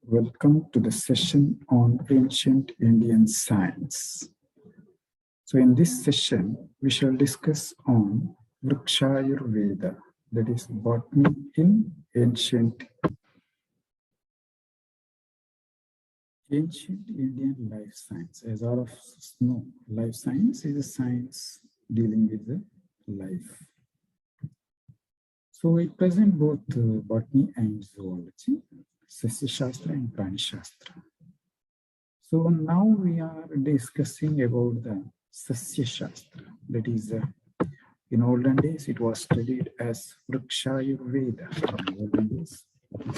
Welcome to the session on ancient Indian science. So in this session, we shall discuss on Vrikshayurveda, that is botany in ancient Indian life science. As all of us know, life science is a science dealing with the life. So it presents both botany and zoology, Sasya Shastra and Prani Shastra. So now we are discussing about the Sasya Shastra. That is, in olden days, it was studied as Vrikshayurveda. In olden days,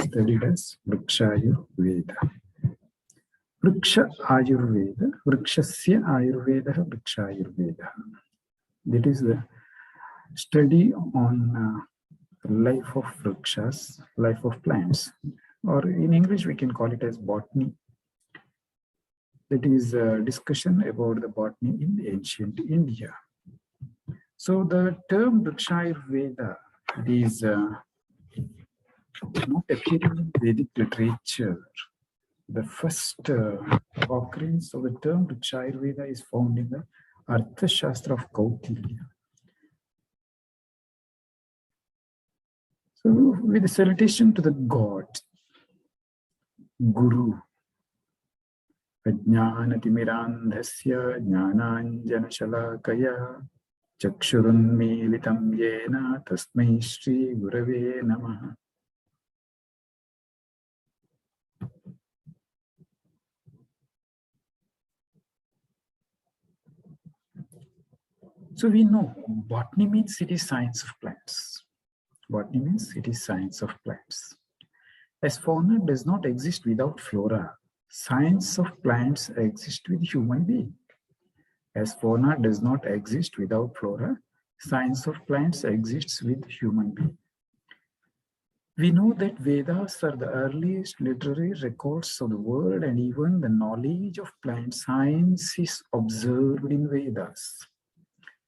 studied as Vrikshayurveda. Vriksha Ayurveda, Vrikshasya Ayurveda, Vrikshayurveda. That is the study on life of vrikshas, life of plants, or in English we can call it as botany. That is a discussion about the botany in ancient India. So the term Vrikshayurveda is not appearing in Vedic literature. The first occurrence of the term Vrikshayurveda is found in the Arthashastra of Kautilya. So with the salutation to the god, Guru, Ajnanatimirandhasya Jnananjanashalakaya Chakshurunmilitam Yena Tasmai Shri Gurave Namaha. So we know botany means it is science of plants. Botany means it is science of plants. As fauna does not exist without flora, science of plants exists with human being. As fauna does not exist without flora, science of plants exists with human being. We know that Vedas are the earliest literary records of the world, and even the knowledge of plant science is observed in Vedas.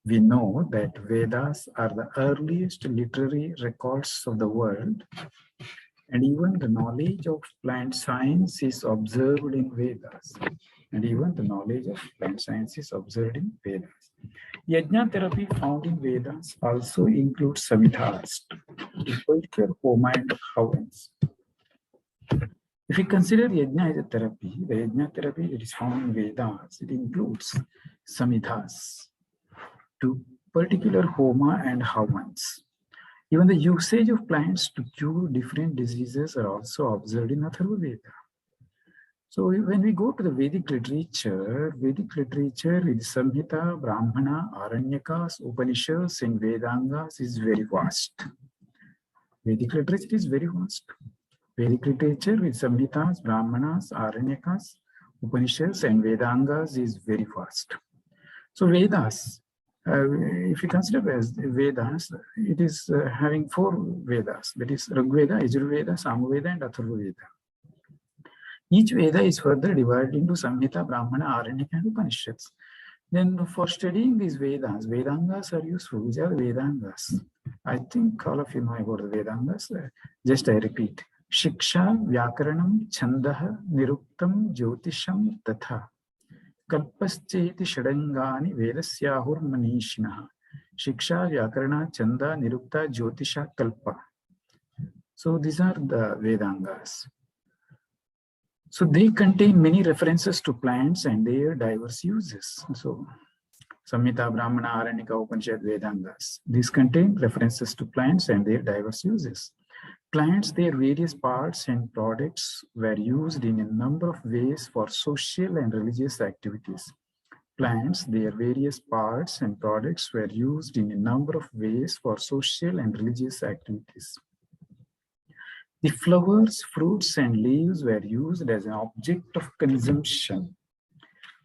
We know that Vedas are the earliest literary records of the world, and even the knowledge of plant science is observed in Vedas. And even the knowledge of plant science is observed in Vedas. Yajna therapy found in Vedas also includes samhithas, particular homa and havans. If we consider yajna as a therapy, the yajna therapy that is found in Vedas, it includes samhithas, to particular homa and havans. Even the usage of plants to cure different diseases are also observed in Atharva Veda. So when we go to the Vedic literature with Samhita, Brahmana, Aranyakas, Upanishads and Vedangas is very vast. Vedic literature is very vast. Vedic literature with Samhitas, Brahmanas, Aranyakas, Upanishads and Vedangas is very vast. So Vedas, if you consider as Vedas, it is having 4 Vedas, that is Rigveda, Yajurveda, Samaveda and Atharva Veda. Each Veda is further divided into Samhita, Brahmana, Aranyaka and Upanishads. Then for studying these Vedas, Vedangas are useful. Which are Vedangas? I think all of you know about the Vedangas. Just I repeat. Shiksha, Vyakaranam, Chandaha, Niruktam, Jyotisham, Tatha. Kalpascheti Shadangani Vedasyahur Manishinaha. Shiksha, Vyakarana, Chanda, Nirukta, Jyotisha, Kalpa. So these are the Vedangas. So they contain many references to plants and their diverse uses. So Samhita, Brahmana, Aranyaka, Upanishad, Vedangas. These contain references to plants and their diverse uses. Plants, their various parts and products were used in a number of ways for social and religious activities. Plants, their various parts and products were used in a number of ways for social and religious activities. The flowers, fruits, and leaves were used as an object of consumption.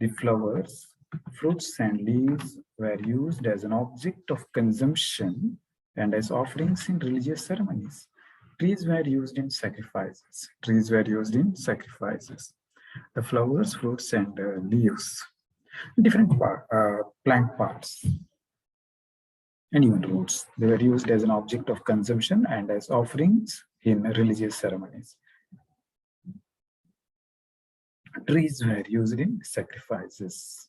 The flowers, fruits, and leaves were used as an object of consumption and as offerings in religious ceremonies. Trees were used in sacrifices. Trees were used in sacrifices. The flowers, fruits, and leaves, different plant parts, and even roots, they were used as an object of consumption and as offerings in religious ceremonies. trees were used in sacrifices.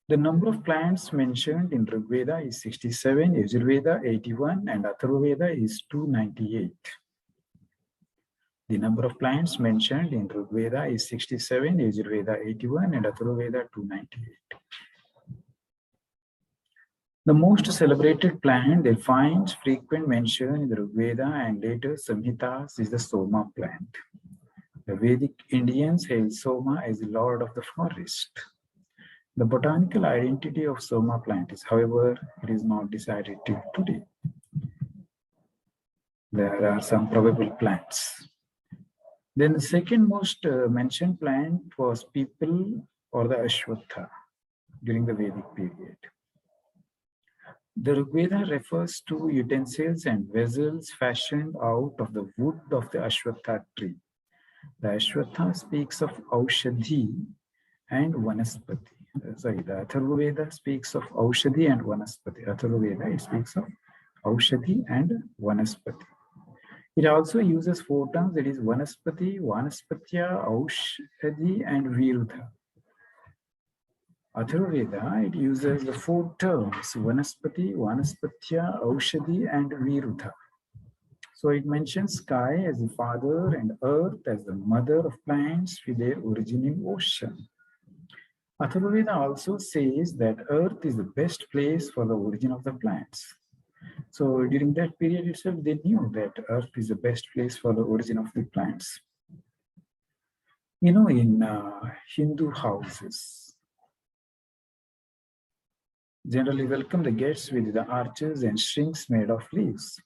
The number of plants mentioned in Rig Veda is 67, Yajurveda 81, and Atharva Veda is 298. The number of plants mentioned in Rig Veda is 67, Yajurveda 81, and Atharva Veda 298. The most celebrated plant that finds frequent mention in the Rig Veda and later Samhitas is the Soma plant. The Vedic Indians hail Soma as the lord of the forest. The botanical identity of Soma plant is, however, it is not decided till today. There are some probable plants. Then the second most mentioned plant was people or the Ashwatha during the Vedic period. The Rig Veda refers to utensils and vessels fashioned out of the wood of the Ashwatha tree. The Ashwatha speaks of Aushadhi and Vanaspati. The Atharva Veda speaks of Aushadhi and Vanaspati. Atharva Veda, it speaks of Aushadhi and Vanaspati. It also uses four terms, that is Vanaspati, Vanaspatya, Aushadhi, and Virudha. Atharva Veda, it uses the four terms, Vanaspati, Vanaspatya, Aushadhi, and Virudha. So it mentions sky as the father and earth as the mother of plants with their origin in ocean. Atharva Veda also says that earth is the best place for the origin of the plants. So during that period itself, they knew that earth is the best place for the origin of the plants. You know, in Hindu houses, generally welcome the guests with the arches and strings made of leaves.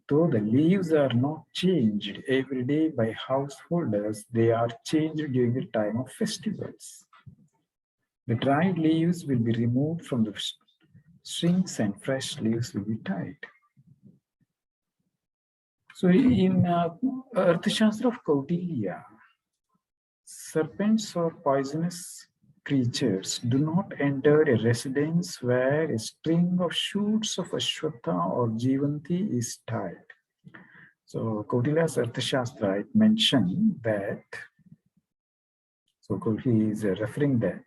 Though the leaves are not changed every day by householders, they are changed during the time of festivals. The dried leaves will be removed from the strings and fresh leaves will be tied. So in Arthashastra of Kautilya, serpents or poisonous creatures do not enter a residence where a string of shoots of Ashwatha or Jivanti is tied. So Kautilya's Arthashastra, it mentioned that, so he is referring that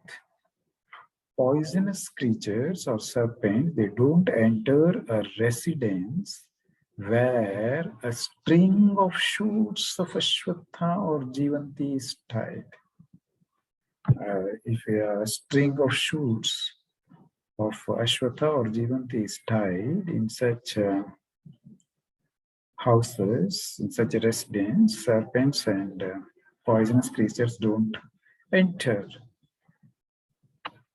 poisonous creatures or serpents, they don't enter a residence where a string of shoots of Ashwatha or Jivanti is tied. If a string of shoots of Ashwatha or Jivanti is tied in such houses, in such a residence, serpents and poisonous creatures don't enter.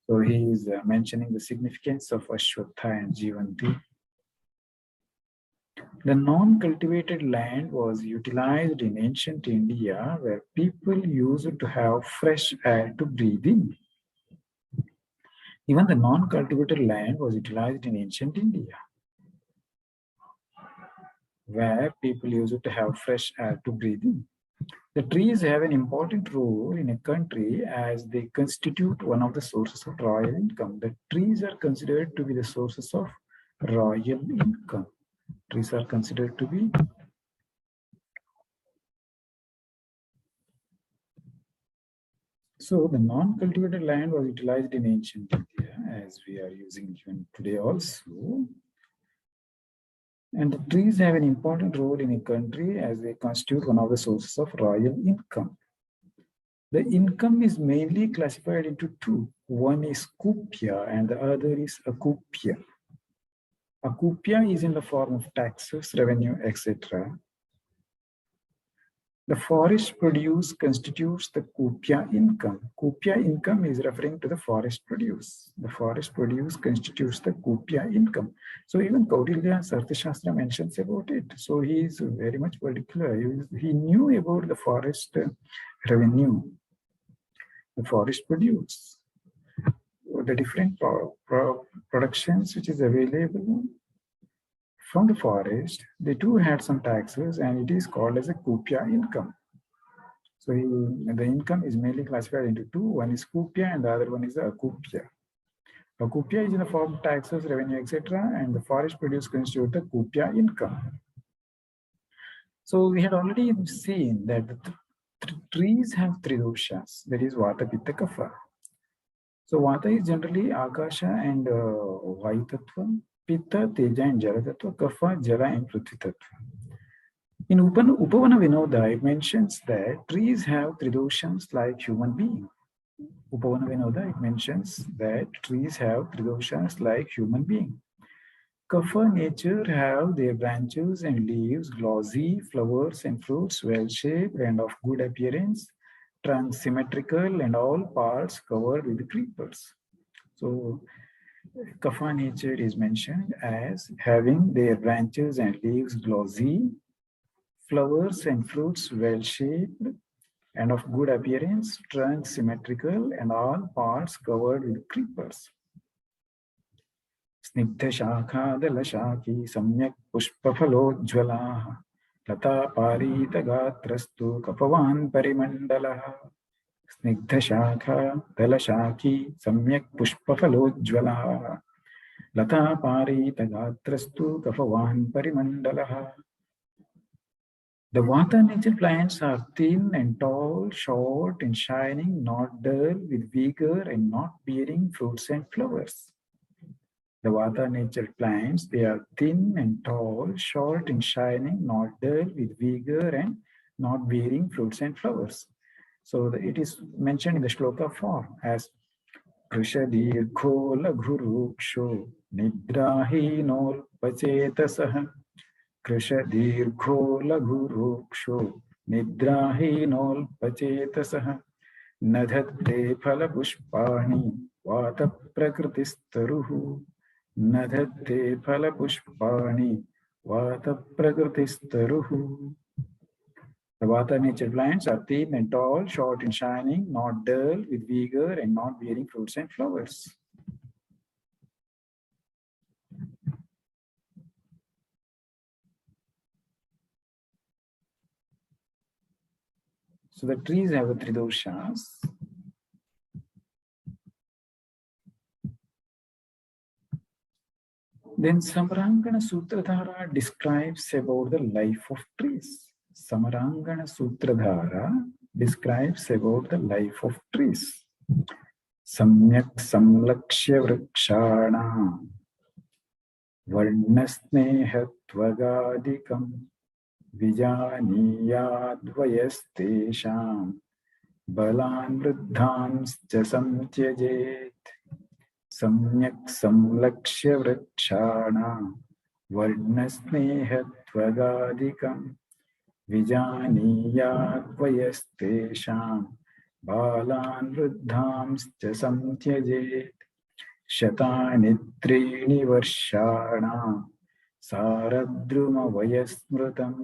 So he is mentioning the significance of Ashwatha and Jivanti. The non-cultivated land was utilized in ancient India, where people used to have fresh air to breathe in. Even the non-cultivated land was utilized in ancient India, where people used to have fresh air to breathe in. The trees have an important role in a country as they constitute one of the sources of royal income. The trees are considered to be the sources of royal income. Trees are considered to be so the non-cultivated land was utilized in ancient India as we are using even today also. And the trees have an important role in a country as they constitute one of the sources of royal income. The income is mainly classified into two. One is kupya and the other is akupya. Akupya is in the form of taxes, revenue, etc. The forest produce constitutes the kupya income. Kupya income is referring to the forest produce. The forest produce constitutes the kupya income. So even Kautilya's Arthashastra mentions about it. So he is very much particular. He knew about the forest revenue, the forest produce, the different productions which is available from the forest. They too had some taxes and it is called as a kupya income. So the income is mainly classified into two. One is kupya and the other one is the akupya. Akupya is in the form of taxes, revenue, etc. and the forest produce constitute the kupya income. So we had already seen that trees have three doshas, that is Vata, Pitta, Kapha. So Vata is generally Akasha and Vayu Tattva, Pitta, Teja and Jala Tattva, Kapha, Jala and Prithvi Tattva. In Upavana Vinoda, it mentions that trees have three doshas like human beings. Upavana Vinoda, it mentions that trees have three doshas like human beings. Kapha nature have their branches and leaves glossy, flowers and fruits well-shaped and of good appearance, trunk symmetrical and all parts covered with creepers. So Kapha nature is mentioned as having their branches and leaves glossy, flowers and fruits well-shaped and of good appearance, trunk symmetrical and all parts covered with creepers. स्निग्धशाखादलशाखी सम्यक् पुष्पफलोज्ज्वलाः लतापारीतगात्रस्तु कपवान् परिमण्डलः स्निग्धशाखादलशाखी सम्यक् पुष्पफलोज्ज्वलाः लतापारीतगात्रस्तु कपवान् परिमण्डलः. The Vata nature plants are thin and tall, short and shining, not dull, with vigor and not bearing fruits and flowers. The Vata nature plants, they are thin and tall, short and shining, not dull, with vigor and not bearing fruits and flowers. So it is mentioned in the shloka form as Krishadirkho laghuruksho nidrahinol pachetasah. Krishadirkho laghuruksho nidrahinol pachetasah. Nadhatte phalapushpani vata prakritistaruhu. Nadhatte phalapushpani vata prakritistaruhu. The Vata nature plants are thin and tall, short and shining, not dull, with vigor and not bearing fruits and flowers. So the trees have the three doshas. Then Samarangana Sutradhara describes about the life of trees. Samarangana Sutradhara describes about the life of trees. Samyak samlakshya vrikshana varnasnehatvagaadikam vijaniyadvayastesham balan vruddhanscha samtyajet. Samyak samlakshya vrikshana varnasnehatvagaadikam vijaniyadvayastesham balan vruddhanscha samtyajet. Shatani trini varshana saradruma vayasmrutam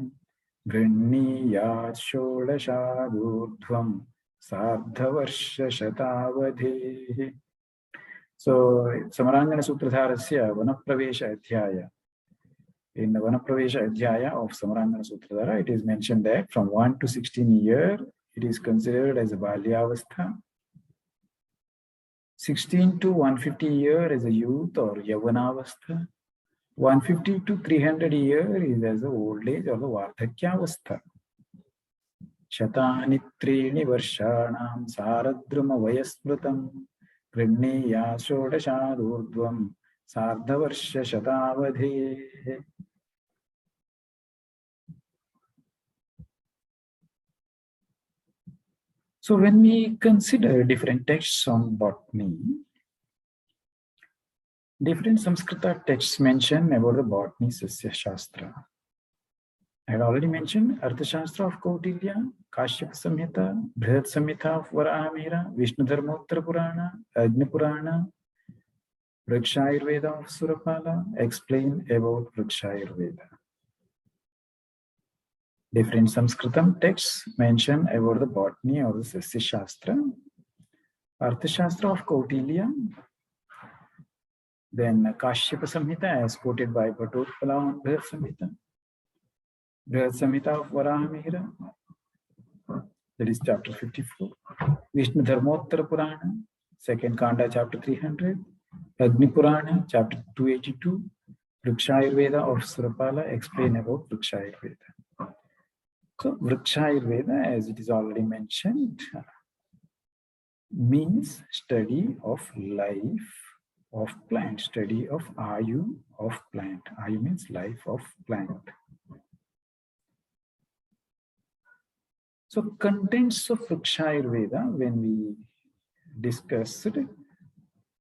griniyat shodashadurdhvam sardhavarsha shatavadhi. So, Samarangana Sutradharasya Vanapravesha Adhyaya. In the Vanapravesha Adhyaya of Samarangana Sutradhara, it is mentioned that from 1 to 16 years, it is considered as a Balyavastha. 16 to 150 years as a youth or Yavanavastha. 150 to 300 years is as the old age or the Vardhakyavastha. Shatani trini varshanam saradruma vayasmrutam grinniya shodashadurdhvam sardhavarsha shatavadhe. So when we consider different texts on botany, different Sanskrita texts mention about the botany Sasya Shastra. I had already mentioned Arthashastra of Kautilya, Kashyapa Samhita, Brihat Samhita of Varahamihira, Vishnu Dharmottara Purana, Agni Purana, Vrikshayurveda of Surapala explain about Vrikshayurveda. Different Sanskritam texts mention about the botany or the Sasya Shastra. Arthashastra of Kautilya, then Kashyapa Samhita as quoted by Bhattotpala on Brihat Samhita. Brihat Samhita of Varahamihira, that is chapter 54. Vishnu Dharmottara Purana, second Kanda, chapter 300. Agni Purana, chapter 282. Vrikshayurveda of Surapala explain about Vrikshayurveda. So Vrikshayurveda, as it is already mentioned, means study of life of plant, study of Ayu of plant. Ayu means life of plant. So contents of Vrikshayurveda, when we discussed,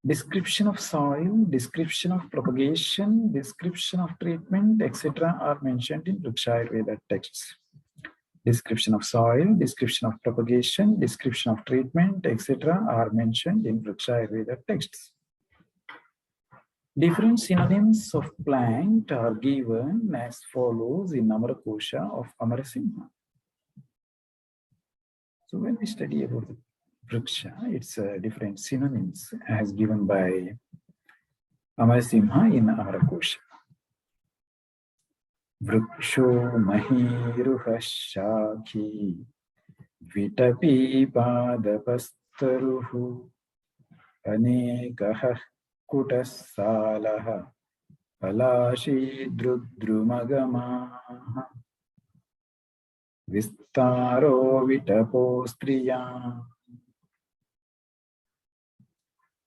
description of soil, description of propagation, description of treatment, etc. are mentioned in Vrikshayurveda texts. Description of soil, description of propagation, description of treatment, etc. are mentioned in Vrikshayurveda texts. Different synonyms of plant are given as follows in Amarakosha of Amarasimha. So when we study about the Vriksha, it's different synonyms as given by Amarasimha in Amarakosha. Vriksho mahiruha shakhi vitapi padapastaruhu anekah kutasalaha palashi drudrumagamaha vistaro vitapostriya.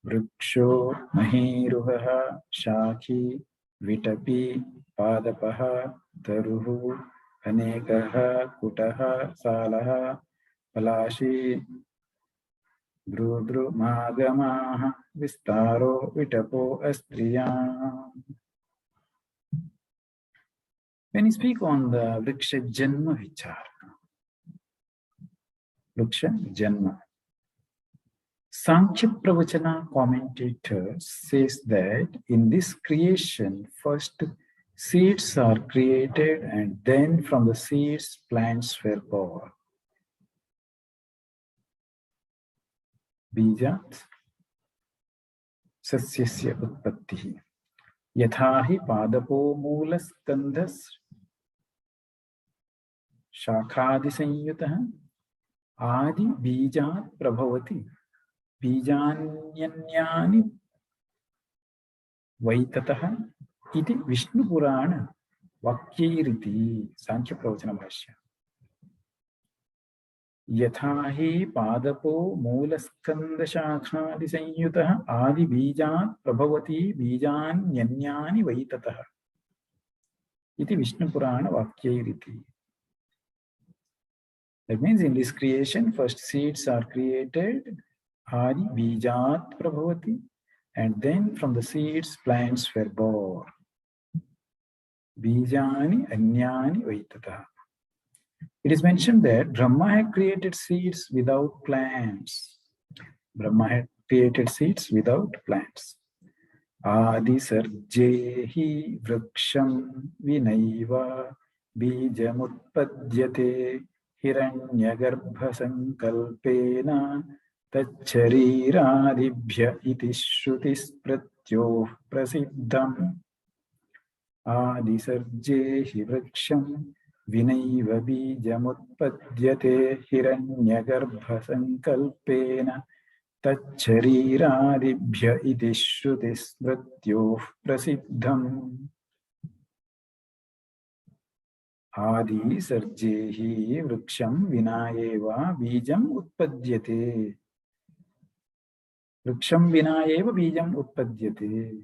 Vriksho mahiruha shakhi vitapi padapaha taruhu anekaha kutaha salaha palashi drudrumagamaha vistaro vitapo astriya. When you speak on the Vriksha Janma Vichara, Vriksha Janma, Sankhya Pravachana commentator says that in this creation, first seeds are created and then from the seeds plants were born. Bijat sasyasya utpattihi yathahi padapo moolaskandas shakhadi sanyutah adi bijat prabhavati बीजान्यन्यानि वैततः इति विष्णुपुराण वाक्यैरिति सांख्य प्रवचन भाष्य. यथा हि पादपो मूलस्कंदशाखादि संयुतः आदि बीजात् प्रभवति बीजान्यन्यानि वैततः इति Vishnu Purana वाक्यैरिति. That means in this creation, first seeds are created, Adi bijat prabhavati, and then from the seeds plants were born. Bijani anyani vaitata. It is mentioned that Brahma had created seeds without plants. Brahma had created seeds without plants. Adi sarjehi vriksham vinaiva bijamutpadyate hiranyagarbha sankalpena तच्छरीरादिभ्य इति श्रुतिस्प्रत्योः प्रसिद्धम्. आदिसर्जे हि वृक्षं विनैव बीजमुत्पद्यते हिरण्यगर्भसङ्कल्पेन तच्छरीरादिभ्य इति श्रुतिस्मृत्योः प्रसिद्धम्. आदिसर्जे हि वृक्षं विना एव बीजम् उत्पद्यते. Vriksham vina eva bijam utpadyate.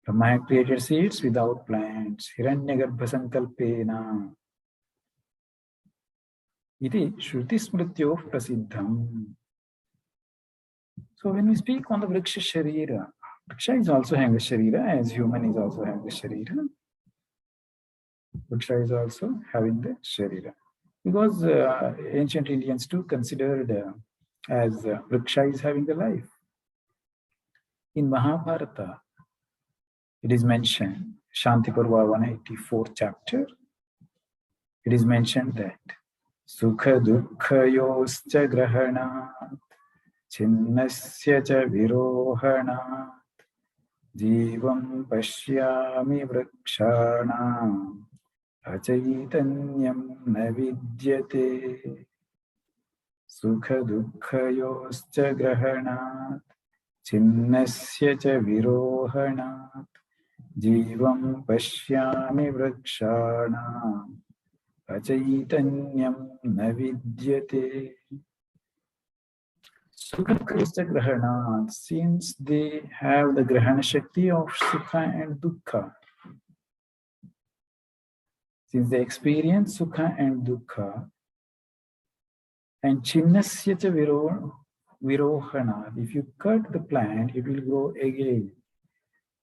Brahma had created seeds without plants. Hiranyagarbha sankalpena. Iti shruti smrityoh prasiddham. So when we speak on the Vriksha Sharira, Vriksha is also having the Sharira as human is also having the Sharira. Vriksha is also having the Sharira. Because ancient Indians too considered as Vriksha is having the life. In Mahabharata, it is mentioned, Shantiparva 184th chapter, it is mentioned that Sukha Dukkhayoscha Grahanat Chinnasya cha Virohanat Jivam Pashyami Vrikshanam Achaitanyam Navidyate. Sukha Dukkhayoscha Grahanat Chinnasya cha Virohanat Jivam Pashyami Vrikshanam अचैतन्यं न विद्यते. Sukha Grahana, since they have the Grahana Shakti of Sukha and Dukkha, since they experience Sukha and Dukkha, and Chinnasya cha Virohana, if you cut the plant, it will grow again.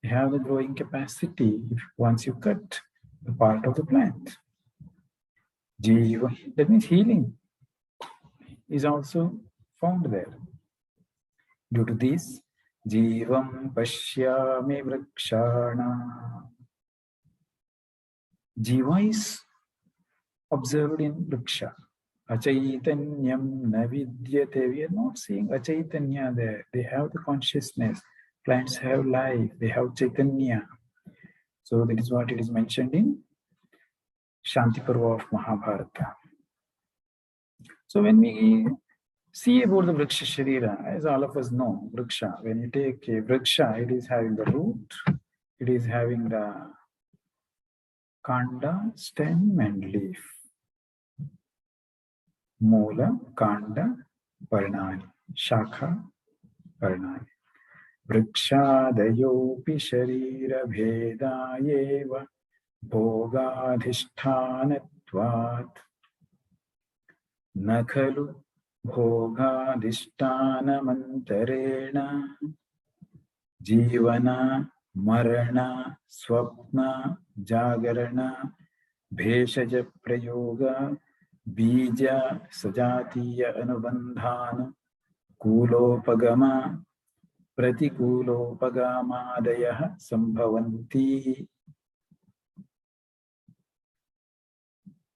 You have the growing capacity once you cut the part of the plant. Jiva, that means healing is also found there. Due to this, Jivam Pashyami Vrakshana. Jiva is observed in Vriksha. Achaitanyam na vidyate. We are not seeing Achaitanya there. They have the consciousness. Plants have life. They have Chaitanya. So that is what it is mentioned in Shanti Parva of Mahabharata. So when we see about the Vriksha Sharira, as all of us know, Vriksha, when you take a Vriksha, it is having the root, it is having the Kanda, stem and leaf. Moola, Kanda, Parnani, Shakha, Parnani. Vrikshadayopi Sharira Bhedayeva Bhogadhishtanatvat Nakhalu Bhogadhishthanamantarena Jivana Marana Swapna Jagarana Bheshaja Prayoga Bija Sajatiya Anubandhana Kulopagama Pratikulopagamādayah sambhavanti.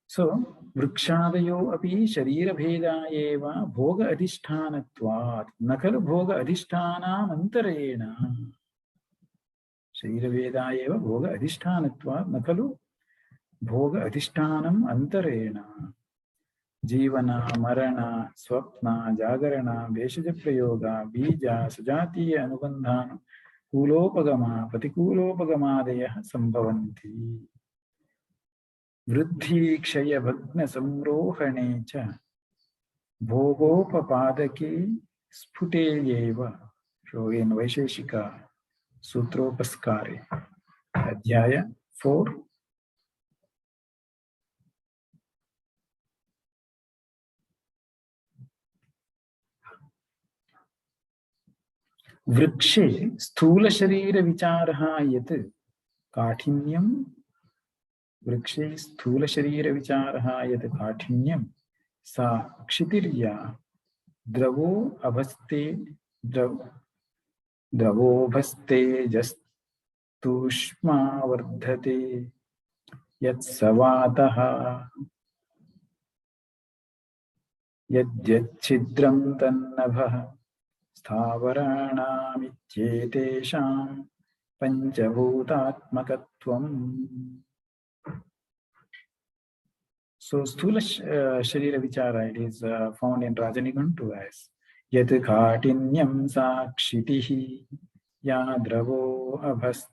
So, vrikshadayo api sharira bheda eva bhoga adhishthanatvat nakalu bhoga adhishthanam antarena. Sharira bheda eva bhoga adhishthanatvat nakalu bhoga adhishthanam antarena. Jivana, Marana, Swapna, Jagarana, Veshaja Prayoga, Bija, Sajatiya Anubandhana, Kulopagama, Patikulopagamadaya Sambhavanti. Vriddhi Kshaya Bhagna Samrohane cha Bhogopapadake Sputeyeva. So in Vaisheshika Sutropaskare, Adhyaya 4. वृक्षे स्थूल शरीर विचारः यत् काठिन्यं वृक्षे स्थूल शरीर विचारः यत् काठिन्यं सा क्षितिर्या द्रवो अभस्ते द्रवोभस्तेजस्तूष्मा वर्धते यत्सवातः यद्यच्छिद्रं तन्नभः स्थावराणामित्येतेषां पञ्चभूतात्मकत्वम्. So Sthula Sharira Vichara, it is found in Rajanigantu as Yat Khatinyam Sakshitihi Ya Dravo Abhas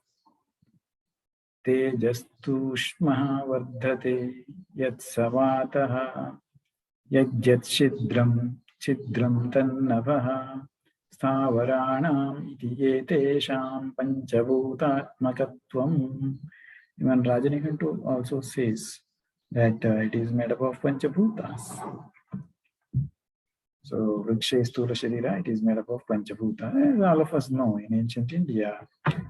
Tejastushmaha Vardhate Yat Savataha Yajyat Chidram Tannavaha Stavaranam iti etesham panchabhutatmakatvam. Even Rajanigantu also says that it is made up of panchabhutas. So Vriksha Sthula Sharira, it is made up of panchabhuta. As all of us know, in ancient India,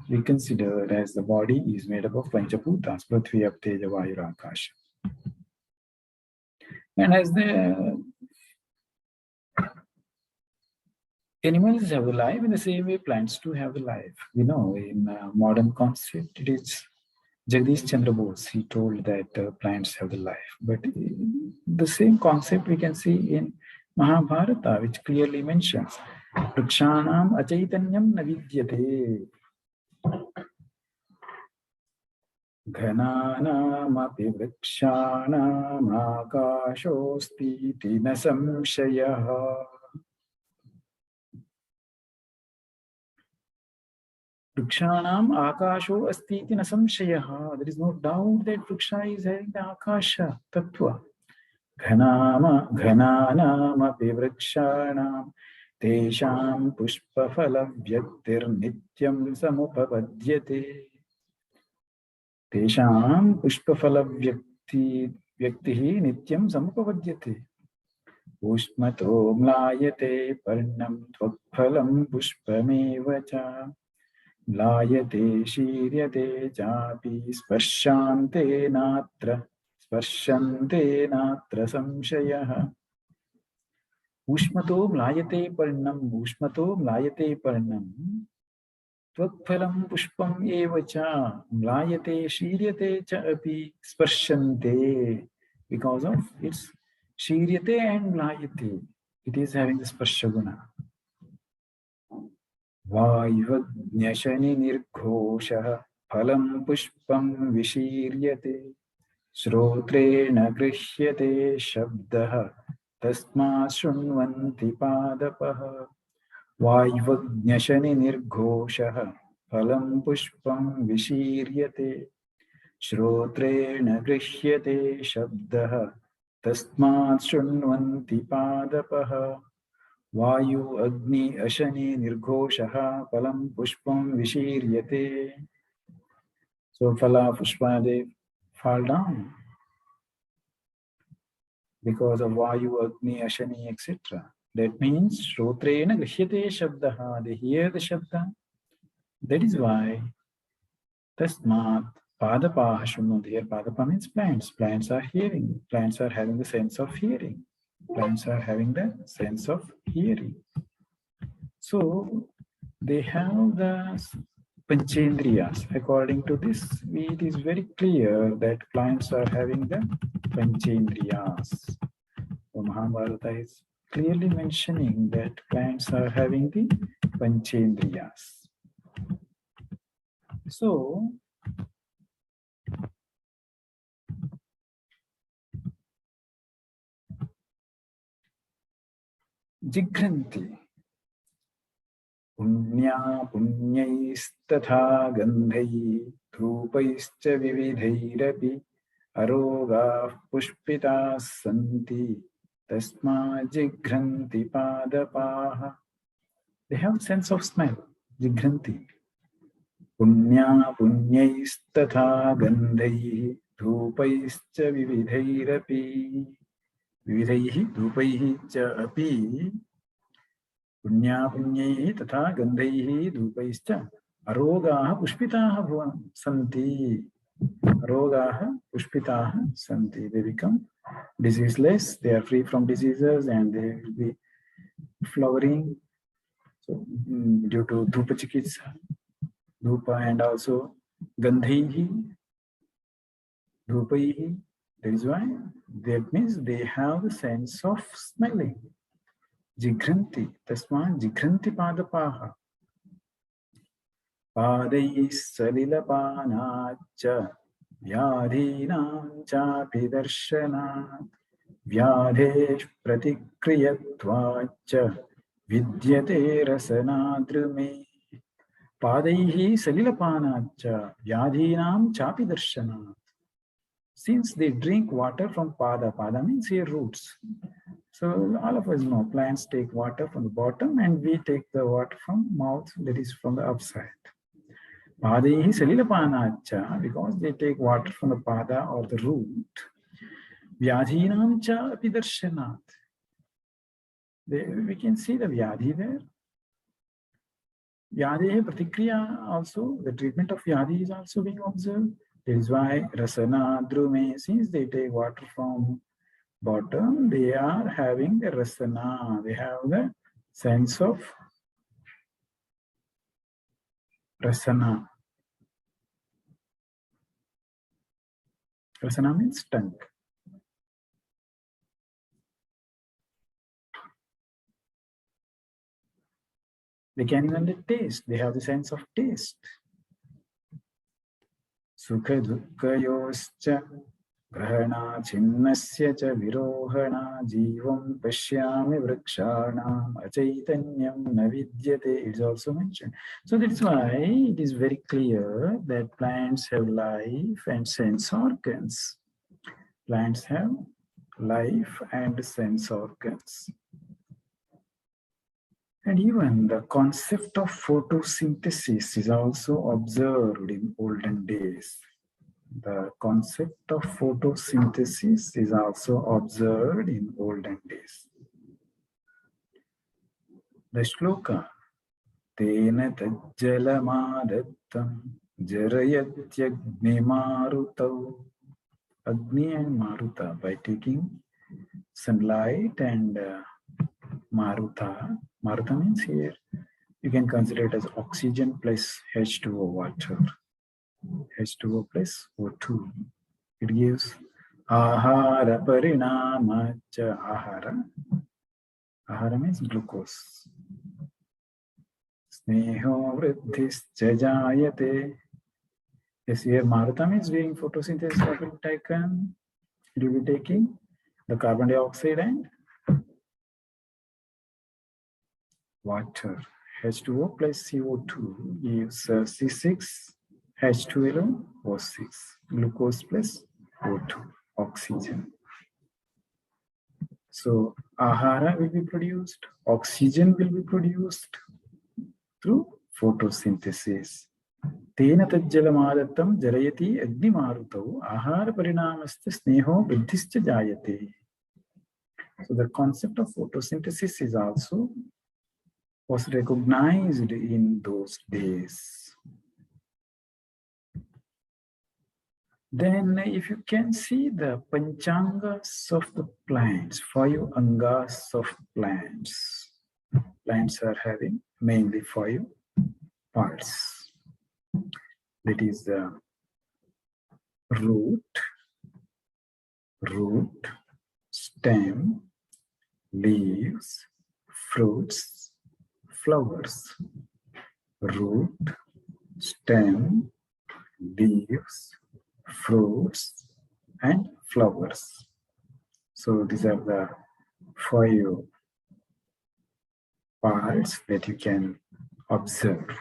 we consider as the body is made up of panchabhutas, Prithvi, Ap, Teja, Vayu, Akasha. And as the animals have a life, in the same way plants too have a life. We know in modern concept, it is Jagdish Chandra Bose, he told that plants have the life. But the same concept we can see in Mahabharata, which clearly mentions Vrikshanam achaitanyam na vidyate Ghananam api vrikshanam akashosti na samshayah. Vrikshanam akasho asti iti na samshayaha. There is no doubt that vriksha is having the akasha tattva. Ghananapi vrikshanam tesham pushpafala vyaktir nityam samupapadyate. Tesham pushpafala vyaktihi nityam samupapadyate. Ushmato mlayate parnam tvakphalam pushpameva cha. Mlayate shiryate chapi sparshante natra samshayah. Ushmato mlayate parnam tvakphalam pushpam eva cha. Mlayate shiryate cha api sparshante. Because of its shiryate and mlayate, it is having the sparsha guna. Vaivadnyashani nirghosha phalam pushpam vishiryate shrotrena grishyate shabdah tasma shunvanti padapah. Vaivadnyashani nirghosha phalam pushpam vishiryate shrotrena grishyate shabdah tasma shunvanti padapah. Vayu agni ashani nirghoshaha phalam pushpam vishiryate. So phala pushpa, they fall down because of vayu agni ashani etc. That means shrotrena grishyate shabdaha. They hear the shabda. That is why tasmat padapaha shunvanti. Here padapa means plants. Plants are hearing. Plants are having the sense of hearing. Plants are having the sense of hearing. So they have the panchendriyas. According to this, it is very clear that plants are having the panchendriyas. So Mahabharata is clearly mentioning that plants are having the panchendriyas. So Jigranti. Punya punyayistatha gandhai dhupaischa vividhairapi aroga pushpita santi tasma jigranti padapaha. They have a sense of smell. Jigranti. Punya punyayistatha gandhai dhupaischa vividhairapi vividhaihi dhupaihi cha api Punya punyaihi tatha gandhaihi dhupaischa arogaha pushpitaha santi. Arogaha pushpitaha santi. They become diseaseless, they are free from diseases and they will be flowering. So due to dhupa chikitsa, dhupa and also gandhaihi, dhupaihi. That is why that means they have the sense of smelling. Jigranti, tasman jigranti padapaha. Padai salilapanacha vyadhinam chapi darshanat vyadhesh pratikriyatvacha vidyate rasanadrume. Padaihi salilapanacha vyadhinam chapi darshanat. Since they drink water from pada, pada means here roots. So all of us know plants take water from the bottom and we take the water from mouth, that is from the upside. Padaihi salilapanacha, because they take water from the pada or the root. Vyadhinam cha api darshanat. We can see the vyadhi there. Vyadhi pratikriya also, the treatment of vyadhi is also being observed. That is why rasana drume, since they take water from bottom, they are having the rasana. They have the sense of rasana. Rasana means tongue. They can even taste. They have the sense of taste. Sukha dukkha yoscha Grahana chinnasya cha virohana jivam pashyami vrikshanam achaitanyam navidyate is also mentioned. So that's why it is very clear that plants have life and sense organs. Plants have life and sense organs. And even the concept of photosynthesis is also observed in olden days. The concept of photosynthesis is also observed in olden days. The shloka, Tena tajjalamadettam jarayatyagnimārutav. Agni and Maruta, by taking sunlight and Maruta. Maruta means here, you can consider it as oxygen plus H2O water. H2O plus O2. It gives ahara parinamacha ahara. Ahara means glucose. Sneho vriddhischa jayate. Yes, here Maruta means during photosynthesis what will be taken? It will be taking the carbon dioxide and water. H2O plus CO2 gives C6, H2O, O6. Glucose plus O2, oxygen. So, ahara will be produced, oxygen will be produced through photosynthesis. Tena tajjalamadettam jarayati agnimarutau ahara parinamaste sneho vriddhischa jayate. So the concept of photosynthesis is also was recognized in those days. Then if you can see the panchangas of the plants, 5 angas of plants. Plants are having mainly 5 parts. That is the root, stem, leaves, fruits, flowers. Root, stem, leaves, fruits, and flowers. So these are the 5 parts that you can observe.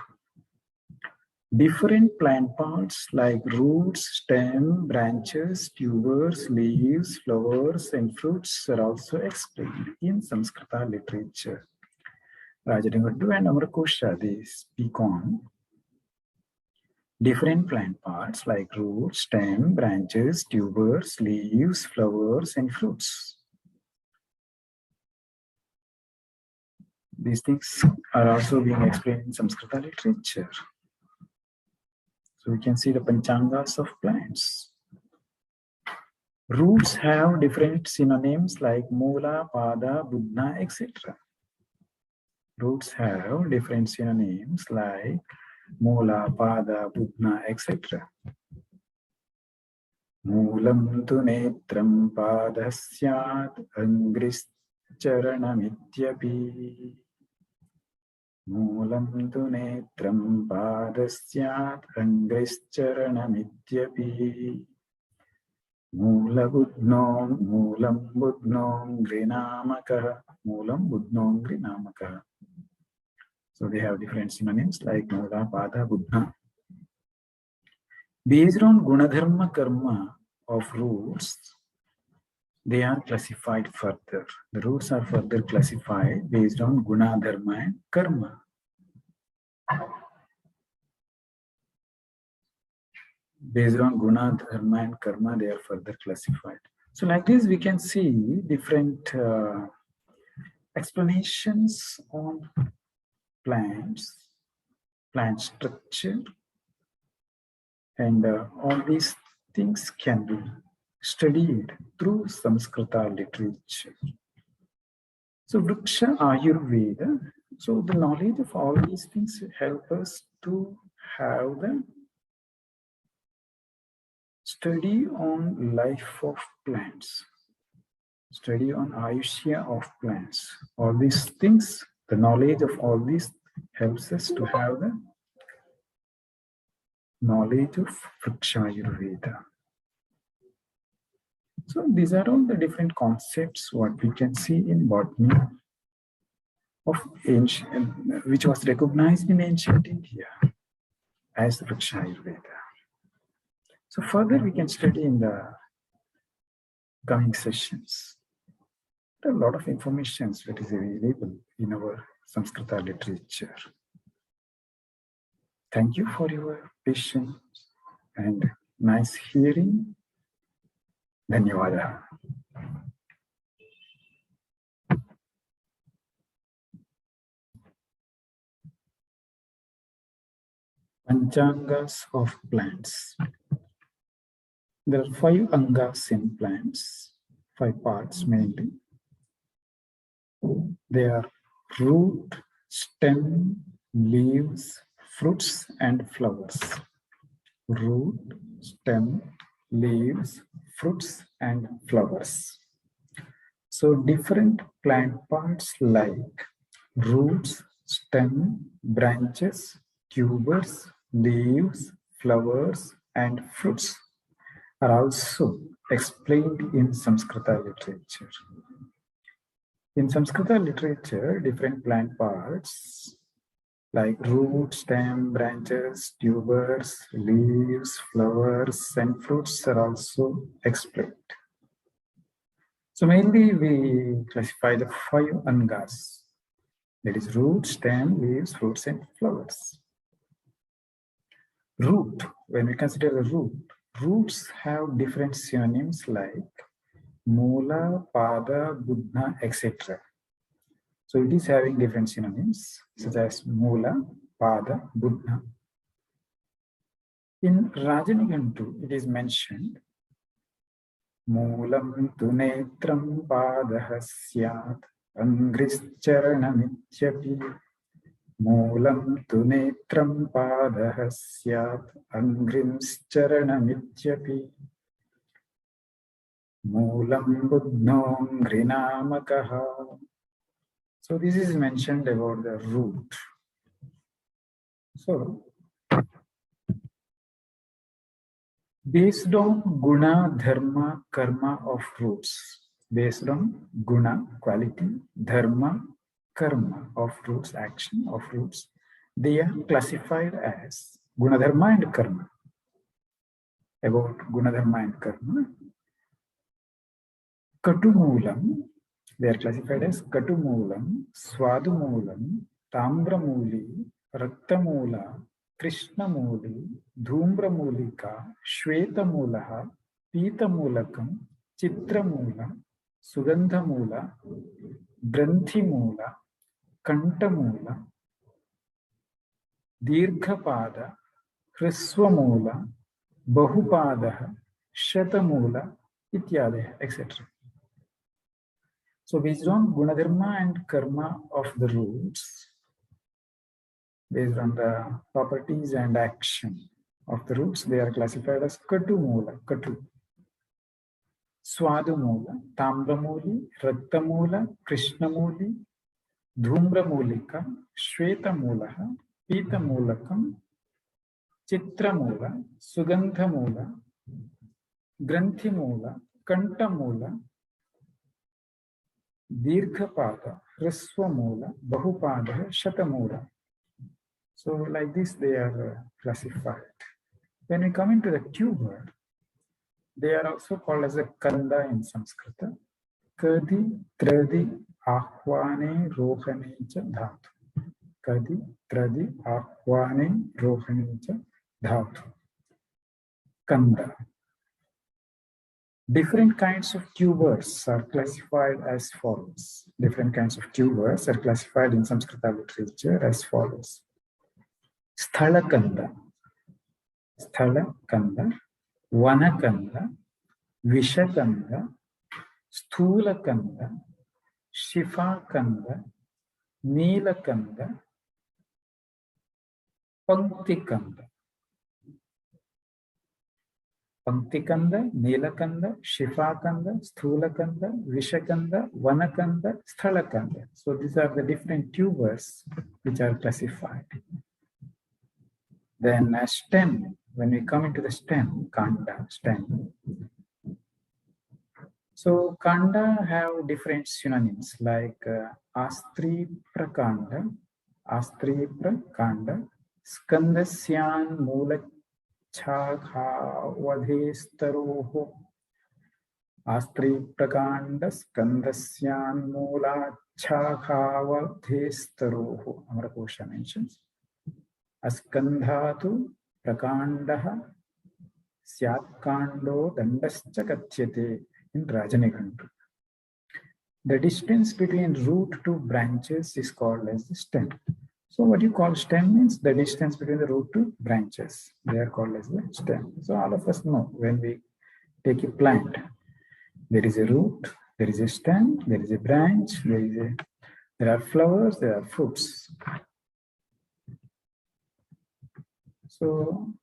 Different plant parts like roots, stem, branches, tubers, leaves, flowers, and fruits are also explained in Sanskrita literature. Rajarangaddu and Amarkosha, they speak on different plant parts like roots, stem, branches, tubers, leaves, flowers, and fruits. These things are also being explained in Sanskrita literature. So we can see the panchangas of plants. Roots have different synonyms like Mula, Pada, Buddha, etc. Roots have different synonyms like Mula, Pada, Buddha, etc. Moolam tu netram padasyat angrischaranamityapi. Moolam tu netram padasyat angrischaranamityapi. Moolam buddhnom grinamaka. Moolam buddhnom grinamaka. So they have different synonyms like Mula, Pada, Buddha. Based on Gunadharma Karma of roots, they are classified further. The roots are further classified based on Gunadharma and Karma. Based on Gunadharma and Karma, they are further classified. So like this, we can see different explanations on plants, plant structure, and all these things can be studied through Sanskrita literature. So Vriksha Ayurveda, so the knowledge of all these things help us to have the study on life of plants, study on Ayushya of plants. All these things, the knowledge of all these helps us to have the knowledge of Vriksha Ayurveda. So these are all the different concepts what we can see in botany of ancient, which was recognized in ancient India as Vriksha Ayurveda. So further we can study in the coming sessions. There are a lot of information that is available in our Samskrita literature. Thank you for your patience and nice hearing. Dhanyawada. Panchangas of plants. There are 5 angas in plants, 5 parts mainly. They are root, stem, leaves, fruits, and flowers. Root, stem, leaves, fruits, and flowers. So different plant parts like roots, stem, branches, tubers, leaves, flowers, and fruits are also explained in Samskrita literature. In Samskrita literature, different plant parts like root, stem, branches, tubers, leaves, flowers, and fruits are also explained. So mainly we classify the 5 angas. That is root, stem, leaves, fruits, and flowers. Root, when we consider a root, roots have different synonyms like Mula, Pada, Buddha, etc. So it is having different synonyms such as Mula, Pada, Buddha. In Rajanigantu, it is mentioned Moolam tu netram Padaha syat Angrischaranamityapi. Moolam tu netram Padaha syat Angrischaranamityapi. Moolam Buddham Grinamakaha. So this is mentioned about the root. So based on guna, dharma, karma of roots, based on guna, quality, dharma, karma of roots, action of roots, they are classified as guna, dharma, and karma. About guna, dharma, and karma, Katumulam, they are classified as Katumulam, Swadumulam, Tambramuli, Raktamula, Krishnamuli, Dhumramulika, Shvetamulaha, Pitamulakam, Chitramula, Sugandhamula, Branthimula, Kantamula, Dirghapada, Hriswamula, Bahupadaha, Shatamula, Ityadeh, etc. So based on Gunadharma and Karma of the roots, based on the properties and action of the roots, they are classified as Katumula, Katu. Swadumula, Tambramuli, Raktamula, Krishnamuli, Dhumramulika, Shvetamulaha, Pitamulakam, Chitramula, Sugandhamula, Granthimula, Kantamula, Dirghapada, Hriswamula, Bahupada, Shatamula. So like this they are classified. When we come into the tuber, they are also called as a Kanda in Sanskrita. Kadi, Tradi, Ahwane, Rohane cha dhatu. Kadi, Tradi, Ahwane, Rohane cha dhatu. Kanda. Different kinds of tubers are classified as follows. Different kinds of tubers are classified in Samskrita literature as follows. Sthalakanda, Sthalakanda, Vanakanda, Vishakanda, Sthulakanda, Shifakanda, Neelakanda, Panktikanda. Panktikanda, Neelakanda, Shifakanda, Sthulakanda, Vishakanda, Vanakanda, Sthalakanda. So these are the different tubers which are classified. Then a stem, when we come into the stem, Kanda, stem, So kanda have different synonyms like astri prakanda, skandasyan mula chakhavadhestaroho, astri prakanda skandasyan mula chakhavadhestaroho. Amarkosha mentions askandhatu prakandaha Syatkando dandascha kathyate in Rajanigantu. The distance between root to branches is called as the stem. So what you call stem means the distance between the root to branches. They are called as the stem. So all of us know when we take a plant, there is a root, there is a stem, there is a branch, there are flowers, there are fruits. So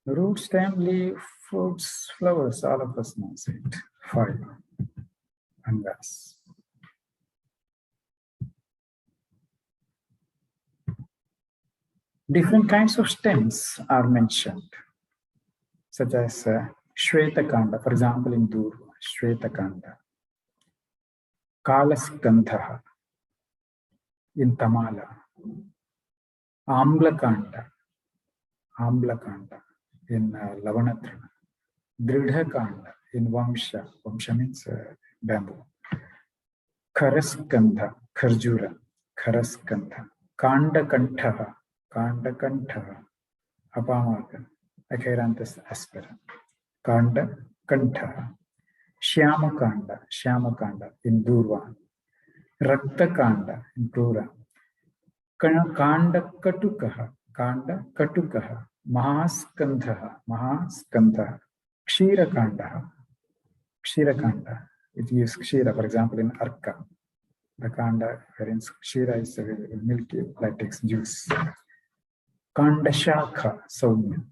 root, stem, leaf, fruits, flowers, all of us know it. 5 angas. Different kinds of stems are mentioned, such as Shvetakanda, for example, in Durva, Shvetakanda, Kalaskandha in Tamala, Amblakanda in Lavanatrana, Dridhakanda in Vamsha, Vamsha means bamboo, Karaskandha, Kharjura, Karaskandha, Kandakantha, Apamarga, Acheranthus aspera, Kandakantha, Shyamakanda in Durva, Raktakanda in Krura, Kanda Katukaha, Mahaskandha, Kshirakanda. It gives Kshira, for example, in Arka. The Kanda, wherein Kshira is milky latex juice. Kanda Shakha, Saumya.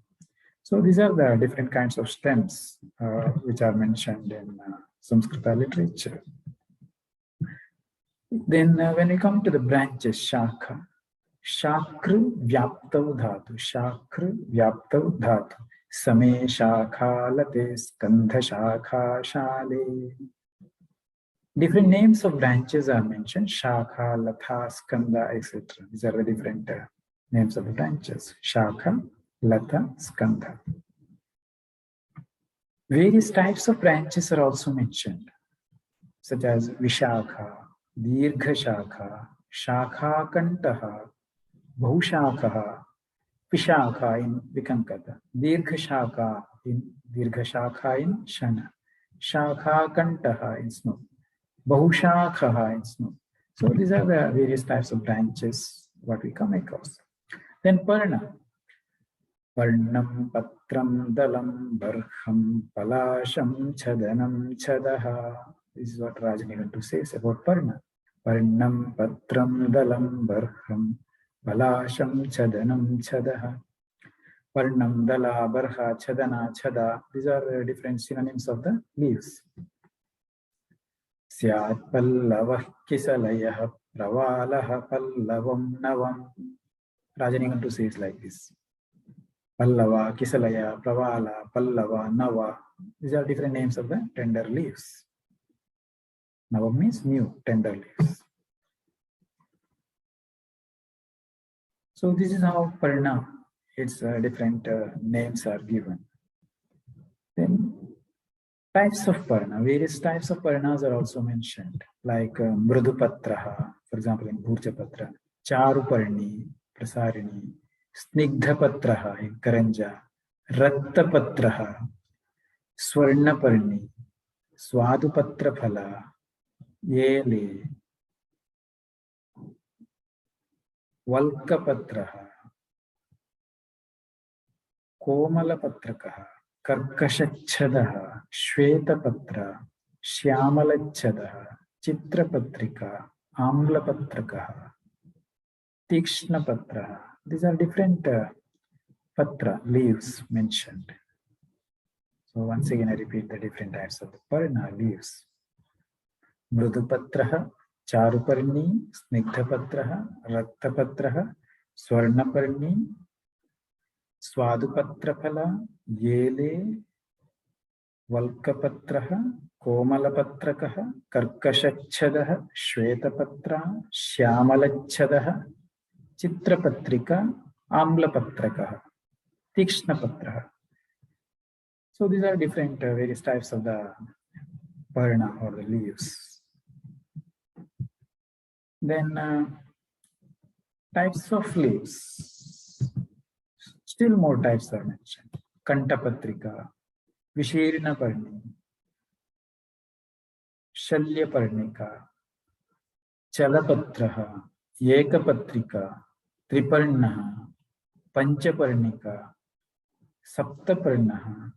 So these are the different kinds of stems which are mentioned in Samskrita literature. Then when we come to the branches, Shakha, Shakru Vyaptav Dhatu, Same Shakha Late Skandha Shakha Shale. Different names of branches are mentioned, Shakha, Latha, Skandha, etc. These are the different names of the branches, Shakha, Latha, Skandha. Various types of branches are also mentioned, such as Vishakha, Dirgha Shakha, Shakha Kantaha, Bhushakha, Vishakha in Vikankata, Dirgha Shakha in Shana, Shakha Kantaha in Snow, Bhushakha in Snow. So these are the various types of branches what we come across. Then Parna. Parnam patram dalam barham palasham chadanam chadaha. This is what Rajanigantu says about Parna. Parnam patram dalam barham palasham chadanam chadaha. Parnam dala barha chadana chada. These are different synonyms of the leaves. Syat pallavah kisalayah pravalah pallavam navam. Rajanigantu says like this. Pallava, Kisalaya, Pravala, Pallava, Nava. These are different names of the tender leaves. Nava means new, tender leaves. So this is how Parna, its different names are given. Then types of Parna, various types of Parnas are also mentioned, like Mrudupatraha, for example in Bhurjapatra, Charuparni, Prasarini, Snigdhapatraha in Karanja, Rattapatraha, Swarnaparni, Swadupatraphala, Yele, Valkapatraha, Komalapatrakaha, Karkashachadaha, Shvetapatra, Shyamalachadaha, Chitrapatrika, Amlapatrakaha, Tikshnapatraha. These are different patra, leaves mentioned. So once again, I repeat the different types of the Parna leaves. Mrudupatraha, Charuparni, Snigdhapatraha, Rattapatraha, Swarnaparni, स्वादुपत्रफला, येले, वल्कपत्रः, कोमलपत्रकः, कर्कशच्छदः, श्वेतपत्रा, श्यामलच्छदः, चित्रपत्रिका, आम्लपत्रकः, तीक्ष्णपत्रः. So these are different various types of the parna or the leaves. Then types of leaves. Still more types are mentioned. Kantapatrika, Vishirna Parni, Shalya Parnika, Chalapatraha, Yekapatrika, Triparnaha, Panchaparnika, Saptaparnaha,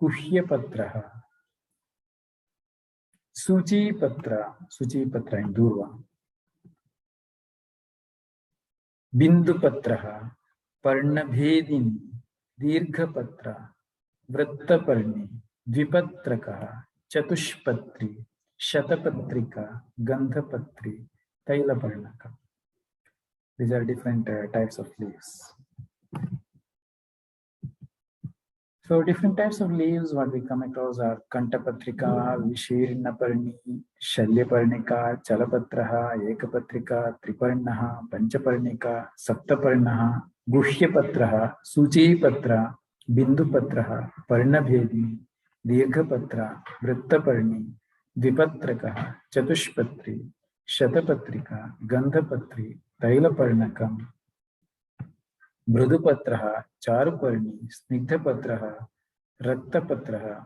Kuhyapatraha, Suchipatra in Durva, Bindupatraha, Parnabhedini, Dirghapatra, Vrattaparni, Dvipatrakaha, Chatushpatri, Shatapatrika, Gandhapatri, Tailaparnaka. These are different types of leaves. So different types of leaves what we come across are Kantapatrika, Vishirnaparni, Shalyaparnika, Chalapatraha, Ekapatrika, Triparnaha, Panchaparnika, Saptaparnaha, Guhyapatraha, Suchipatra, Bindupatraha, Parnabhedini, Dirghapatra, Vrattaparni, Dvipatrakaha, Chatushpatri, Shatapatrika, Gandhapatri, Tailaparnakam, Mrudupatraha, Charuparni, Snigdhapatraha, Rattapatraha,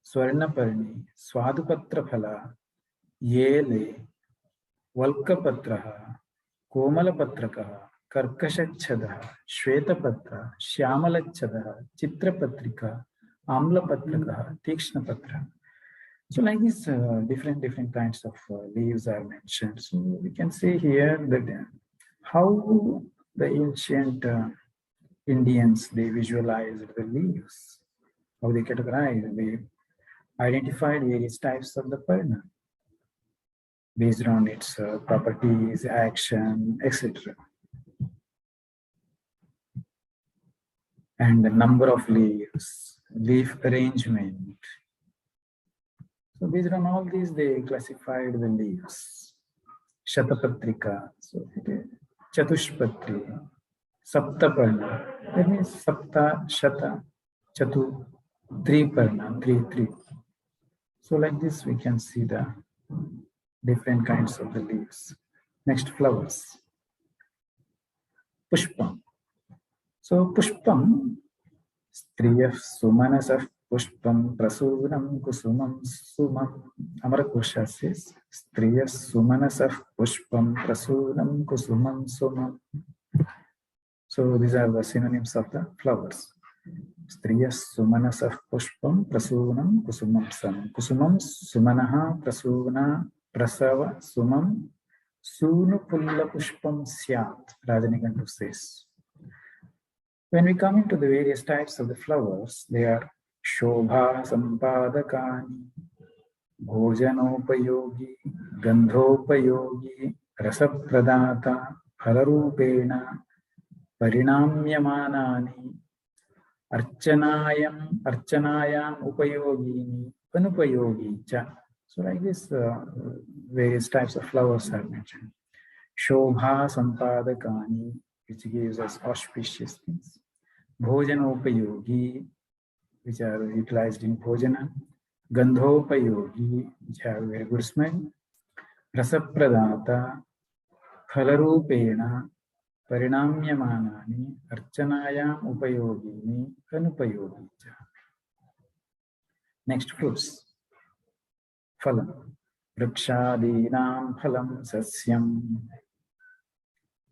Swarnaparni, Swadupatraphala, Yele, Valkapatraha, Komalapatrakaha, Karkashachadaha, Shvetapatra, Shyamalachadaha, Chitrapatrika, Amlapatrakaha, Tikshnapatra. So like these different kinds of leaves are mentioned. So we can see here that how the ancient Indians, they visualized the leaves, how they categorized, they identified various types of the parna based on its properties, action, etc. And the number of leaves, leaf arrangement. So based on all these, they classified the leaves. Shatapatrika, so Chatushpatri, Saptaparna, that means Sapta, Shata, Chatu, Triparna, three. So like this we can see the different kinds of the leaves. Next, flowers. Pushpam. So Pushpam, Striyah Sumanasah Pushpam Prasunam Kusumam Sumam. Amarakosha says, Striyah Sumanasah Pushpam Prasunam Kusumam Sumam. So these are the synonyms of the flowers. Striyah Sumanasah Pushpam Prasunam Kusumam Sam. Kusumam Sumanaha Prasuna Prasava Sumam Sunu Pulla Pushpam Syat. Rajanigantu says. When we come into the various types of the flowers, they are Shobha Sampadakani, Bhojanopayogi, Gandhopayogi, Rasapradata, Phalarupena, Parinamyamanani, Archanayam Upayogini, Anupayogi cha. So like this, various types of flowers are mentioned. Shobha Sampadakani, which gives us auspicious things. Bhojanopayogi, which are utilized in Bhojana. Gandhopayogi, which have very good smell. Rasapradata, Phalarupena, Parinamyamanani, Archanayam Upayogini, Anupayogi cha. Next, fruits. Phalam. Vrikshadinam phalam sasyam.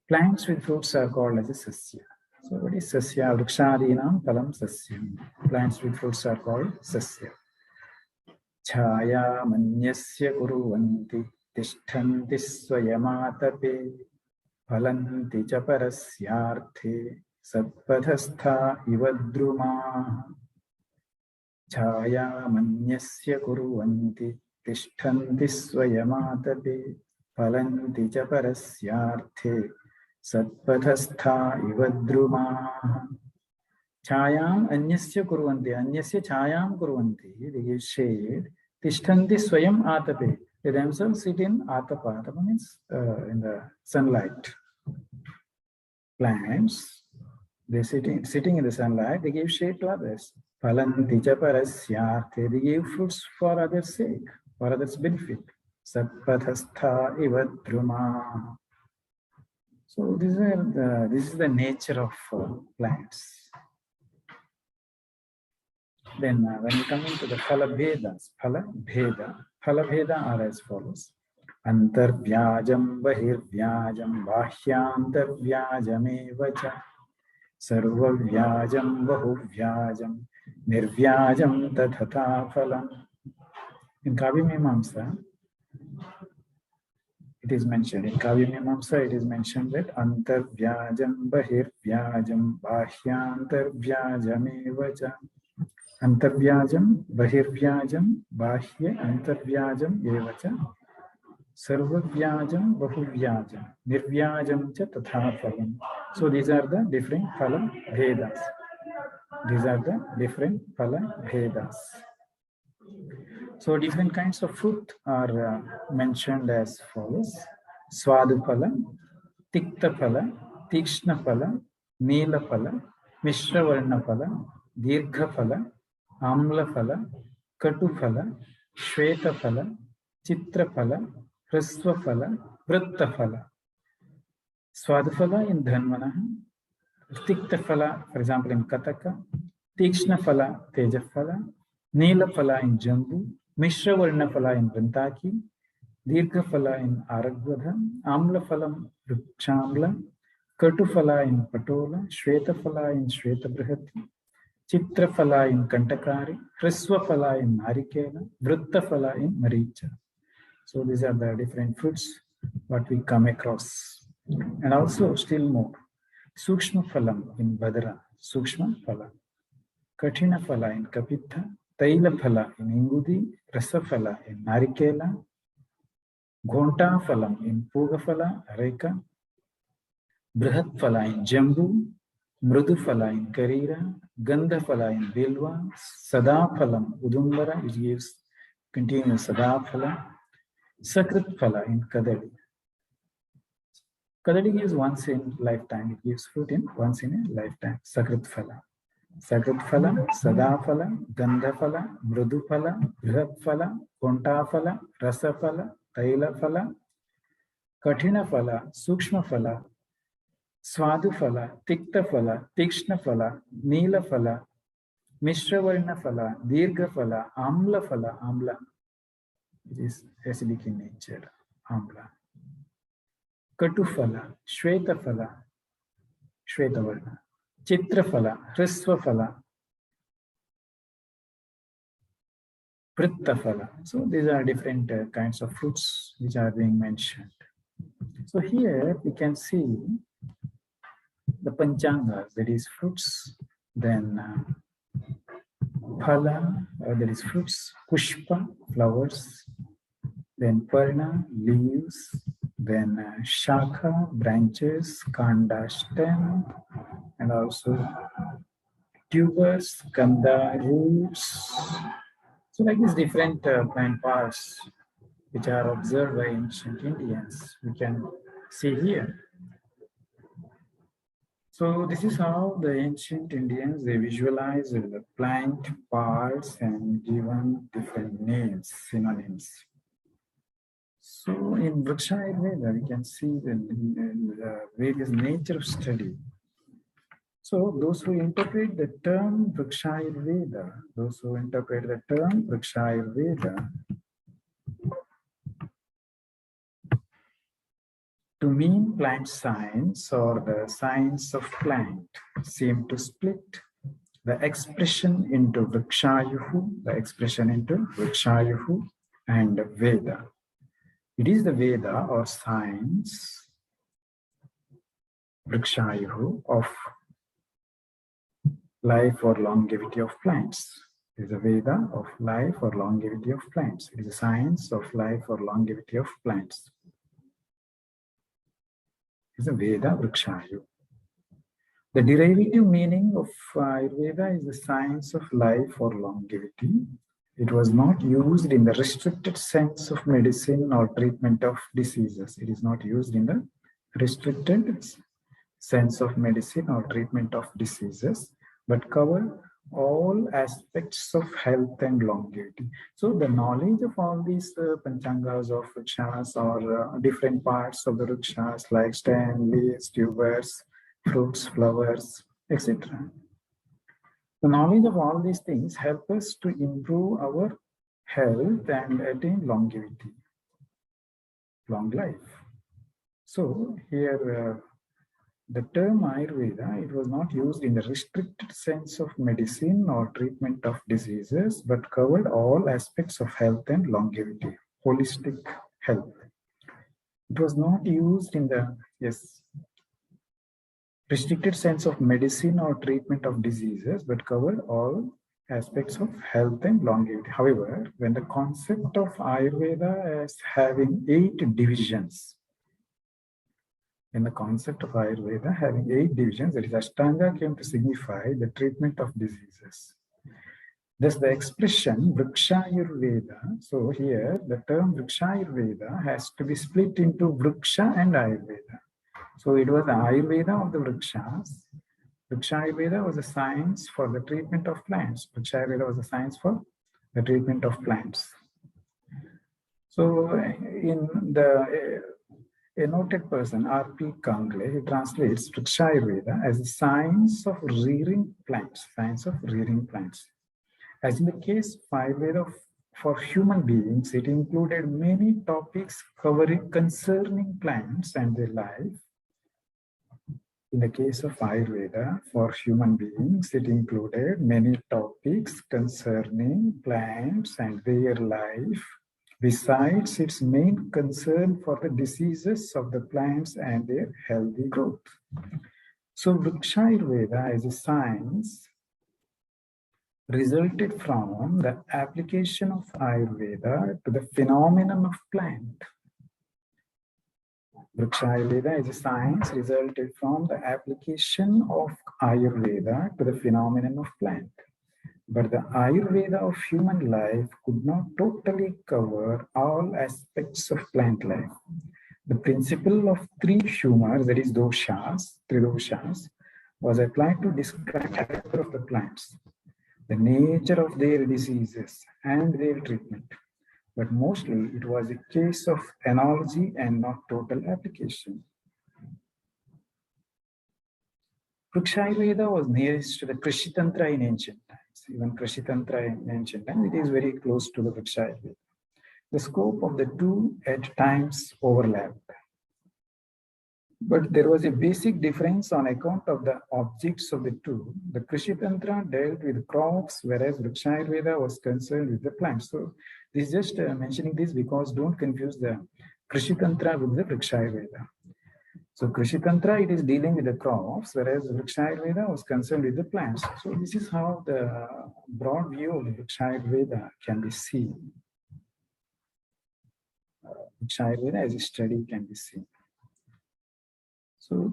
Plants with fruits are called as a sasya. So what is sasya? Vrikshadinam phalam sasyam. Plants with fruits are called sasya. Chaya manyasya kuruvanti tishtanti swayamatape phalanti cha parasyarthe satpadhastha ivadruma. Chaya manyasya kuruvanti tishtanti swayamatape phalanti cha parasyarthe Satpadhastha ivadruma. Chayam anyasya kurvanti, anyasya chayam kurvanti. They give shade. Tishtanti swayam atape. They themselves sit in atapa. Atapa means in the sunlight. Plants, they sitting in the sunlight, they give shade to others. Phalanti cha parasyarthe. They give fruits for others' sake, for others' benefit. Satpathastha iva druma. So this is the nature of plants. Then when we come into the phala bheda are as follows. Antarvyajam bahirvyajam bahyantaravyajam cha sarvavyajam bahuvyajam nirvyajam tathata phalam. In Kavya-mīmamsa, it is mentioned. In Kavya-mīmamsa, it is mentioned that antarvyajam bahirvyajam bahyantaravyajam cha. Antarvyajam, bahirvyajam, bahya antarvyajam evacha, sarvavyajam, bahuvyajam, nirvyajam cha tatha phalam. So these are the different phala bhedas. These are the different phala bhedas. So different kinds of fruit are mentioned as follows. Swadu phala, tikta phala, tikshna phala, neela phala, mishra varna phala, dirgha phala, Amla phala, Katu phala, Shweta phala, Chitra phala, Hrasva phala, Vritta phala. Swada phala in Dhanvanaha, Tikta phala, for example, in Kataka, Tikshna phala, Teja phala, Neela phala in Jambu, Mishra varna phala in Vrintaki, Dirgha phala in Aragvadha, Amla phala Vrikshamla, Katu phala in Patola, Shweta phala in Shweta Brihati, Chitra phala in Kantakari, Hrasva phala in Narikela, Vritta phala in Maricha. So these are the different fruits what we come across. And also still more. Sukshma phalam in Badra, Sukshma phala. Kathina phala in Kapitha, Taila phala in Ingudi, Rasa phala in Narikela, Ghonta phalam in Puga phala, Areka, Brihat phala in Jambu, Mrudu phala in Karira, Gandha phala in Bilva, Sada phalam Udumbara, which gives continuous Sada phala, Sakrit phala in Kadadi. Kadadi gives once in lifetime, it gives fruit in once in a lifetime. Sakrit phala. Sakrit phala, Sada phala, Gandha phala, Mrudu phala, Brihat phala, Konta phala, Rasa phala, Taila phala, Kathina phala, Sukshma phala, Swadu phala, Tikta phala, Tikshna phala, Neela phala, Mishra varna phala, Dirgha phala, Amla, it is acidic in nature, Amla. Katu phala, Shweta phala, Shweta varna, Chitra phala, Hrasva phala, Vritta phala. So these are different kinds of fruits which are being mentioned. So here we can see the Panchangas, that is fruits, then Phala, that is fruits, Pushpa, flowers, then Parna, leaves, then Shakha, branches, Kanda, stem, and also tubers, Kanda, roots. So like these different plant parts which are observed by ancient Indians, we can see here. So this is how the ancient Indians, they visualize the plant parts and given different names, synonyms. So in Vriksha Ayurveda, we can see the various nature of study. So those who interpret the term Vriksha Ayurveda, to mean plant science or the science of plant, seem to split the expression into Vrikshayuhu, and Veda. It is the Veda or science, Vrikshayuhu, of life or longevity of plants. It is a Veda of life or longevity of plants. It is a science of life or longevity of plants. It is a Veda Vrikshayu. The derivative meaning of Ayurveda is the science of life or longevity. It was not used in the restricted sense of medicine or treatment of diseases. It is not used in the restricted sense of medicine or treatment of diseases, but covered all aspects of health and longevity. So the knowledge of all these panchangas of vrikshas or different parts of the vrikshas like stem, leaves, tubers, fruits, flowers, etc. The knowledge of all these things help us to improve our health and attain longevity, long life. So here the term Ayurveda, it was not used in the restricted sense of medicine or treatment of diseases, but covered all aspects of health and longevity, holistic health. It was not used in the, restricted sense of medicine or treatment of diseases, but covered all aspects of health and longevity. However, when the concept of Ayurveda as having 8 divisions, that is Ashtanga, came to signify the treatment of diseases. Thus, the expression Vrikshayurveda, so here the term Vrikshayurveda has to be split into Vriksha and Ayurveda. So it was the Ayurveda of the Vrikshas. Vrikshayurveda was a science for the treatment of plants. Vrikshayurveda was a science for the treatment of plants. So in a noted person, R.P. Kangle, he translates Vrikshayurveda as a science of rearing plants, As in the case of Ayurveda for human beings, it included many topics concerning plants and their life. In the case of Ayurveda for human beings, it included many topics concerning plants and their life, besides its main concern for the diseases of the plants and their healthy growth. So Vrikshayurveda as a science resulted from the application of Ayurveda to the phenomenon of plant. Vrikshayurveda as a science resulted from the application of Ayurveda to the phenomenon of plant. But the Ayurveda of human life could not totally cover all aspects of plant life. The principle of 3 humors, that is doshas, 3 doshas, was applied to describe the character of the plants, the nature of their diseases, and their treatment. But mostly it was a case of analogy and not total application. Vrikshayurveda was nearest to the Krishitantra in ancient times. Even Krishitantra in ancient times, it is very close to the Vrikshayurveda. The scope of the two at times overlapped. But there was a basic difference on account of the objects of the two. The Krishitantra dealt with crops, whereas Vrikshayurveda was concerned with the plants. So this is just mentioning this because don't confuse the Krishitantra with the Vrikshayurveda. So Krishitantra, it is dealing with the crops, whereas Vrikshayurveda was concerned with the plants. So this is how the broad view of the Vrikshayurveda can be seen. Vrikshayurveda as a study can be seen. So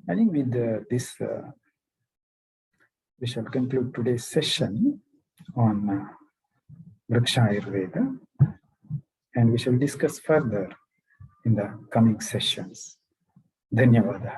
I think with this, we shall conclude today's session on Vrikshayurveda, and we shall discuss further in the coming sessions. Dhanyavada.